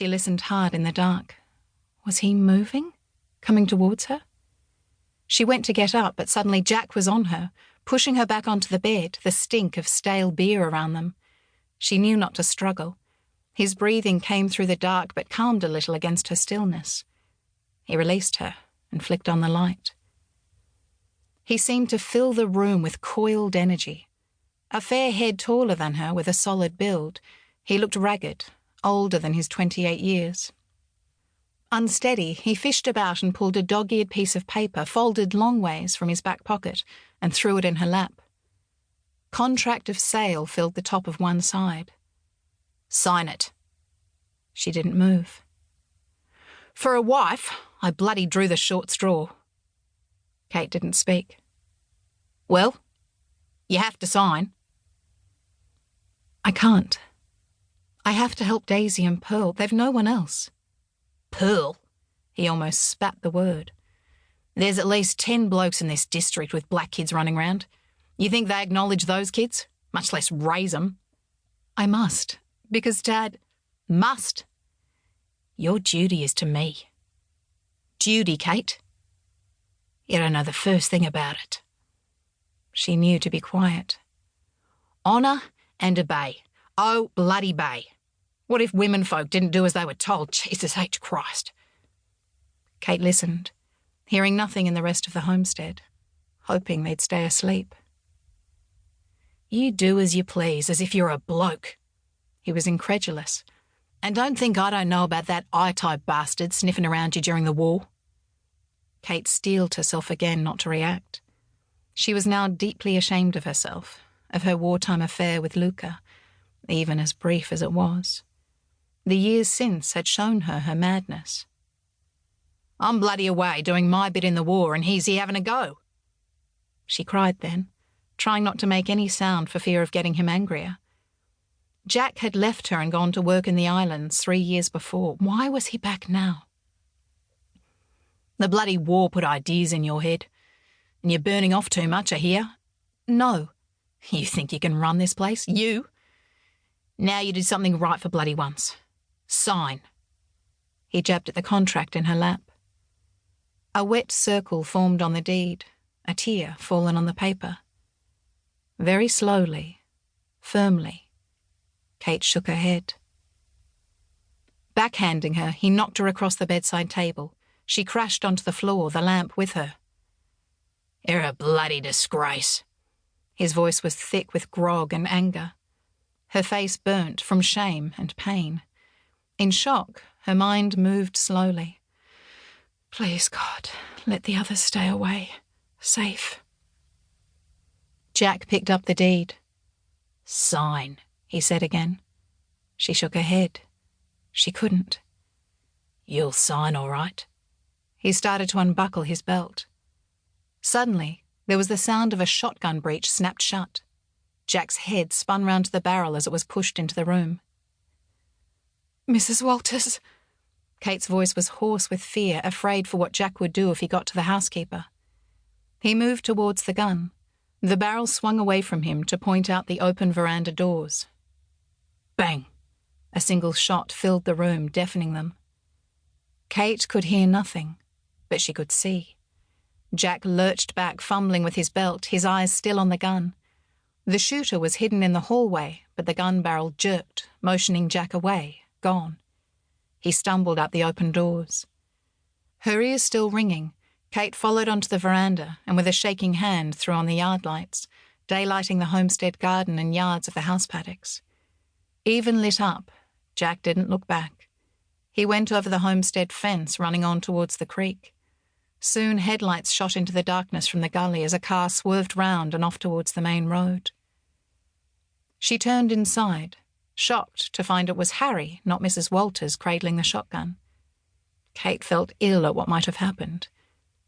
She listened hard in the dark. Was he moving? Coming towards her? She went to get up, but suddenly Jack was on her, pushing her back onto the bed, the stink of stale beer around them. She knew not to struggle. His breathing came through the dark but calmed a little against her stillness. He released her and flicked on the light. He seemed to fill the room with coiled energy. A fair head taller than her, with a solid build, he looked ragged, older than his 28 years. Unsteady, he fished about and pulled a dog-eared piece of paper, folded long ways, from his back pocket and threw it in her lap. Contract of sale filled the top of one side. Sign it. She didn't move. For a wife, I bloody drew the short straw. Kate didn't speak. Well, you have to sign. I can't. I have to help Daisy and Pearl. They've no one else. Pearl? He almost spat the word. There's at least 10 blokes in this district with black kids running round. You think they acknowledge those kids? Much less raise them. I must, because Dad... Must? Your duty is to me. Duty, Kate? You don't know the first thing about it. She knew to be quiet. Honour and obey. Oh, bloody bay. What if women folk didn't do as they were told? Jesus H. Christ. Kate listened, hearing nothing in the rest of the homestead, hoping they'd stay asleep. You do as you please, as if you're a bloke. He was incredulous. And don't think I don't know about that eye-type bastard sniffing around you during the war. Kate steeled herself again not to react. She was now deeply ashamed of herself, of her wartime affair with Luca, even as brief as it was. The years since had shown her her madness. I'm bloody away doing my bit in the war and he's here having a go. She cried then, trying not to make any sound for fear of getting him angrier. Jack had left her and gone to work in the islands 3 years before. Why was he back now? The bloody war put ideas in your head. And you're burning off too much, I hear. No. You think you can run this place? You? Now you do something right for bloody once. Sign. He jabbed at the contract in her lap. A wet circle formed on the deed, a tear fallen on the paper. Very slowly, firmly, Kate shook her head. Backhanding her, he knocked her across the bedside table. She crashed onto the floor, the lamp with her. You're a bloody disgrace. His voice was thick with grog and anger. Her face burnt from shame and pain. In shock, her mind moved slowly. Please, God, let the others stay away. Safe. Jack picked up the deed. Sign, he said again. She shook her head. She couldn't. You'll sign, all right. He started to unbuckle his belt. Suddenly, there was the sound of a shotgun breech snapped shut. Jack's head spun round to the barrel as it was pushed into the room. Mrs. Walters. Kate's voice was hoarse with fear, afraid for what Jack would do if he got to the housekeeper. He moved towards the gun. The barrel swung away from him to point out the open veranda doors. Bang! A single shot filled the room, deafening them. Kate could hear nothing, but she could see. Jack lurched back, fumbling with his belt, his eyes still on the gun. The shooter was hidden in the hallway, but the gun barrel jerked, motioning Jack away, gone. He stumbled up the open doors. Her ears still ringing, Kate followed onto the veranda and with a shaking hand threw on the yard lights, daylighting the homestead garden and yards of the house paddocks. Even lit up, Jack didn't look back. He went over the homestead fence running on towards the creek. Soon headlights shot into the darkness from the gully as a car swerved round and off towards the main road. She turned inside, shocked to find it was Harry, not Mrs. Walters, cradling the shotgun. Kate felt ill at what might have happened.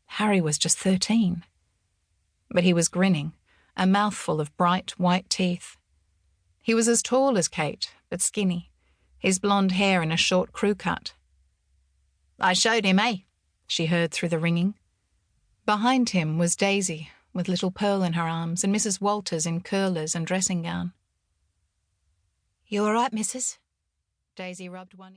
Harry was just 13. But he was grinning, a mouthful of bright white teeth. He was as tall as Kate, but skinny, his blonde hair in a short crew cut. I showed him, eh? She heard through the ringing. Behind him was Daisy, with little Pearl in her arms, and Mrs. Walters in curlers and dressing gown. You all right, missus? Daisy rubbed one ear.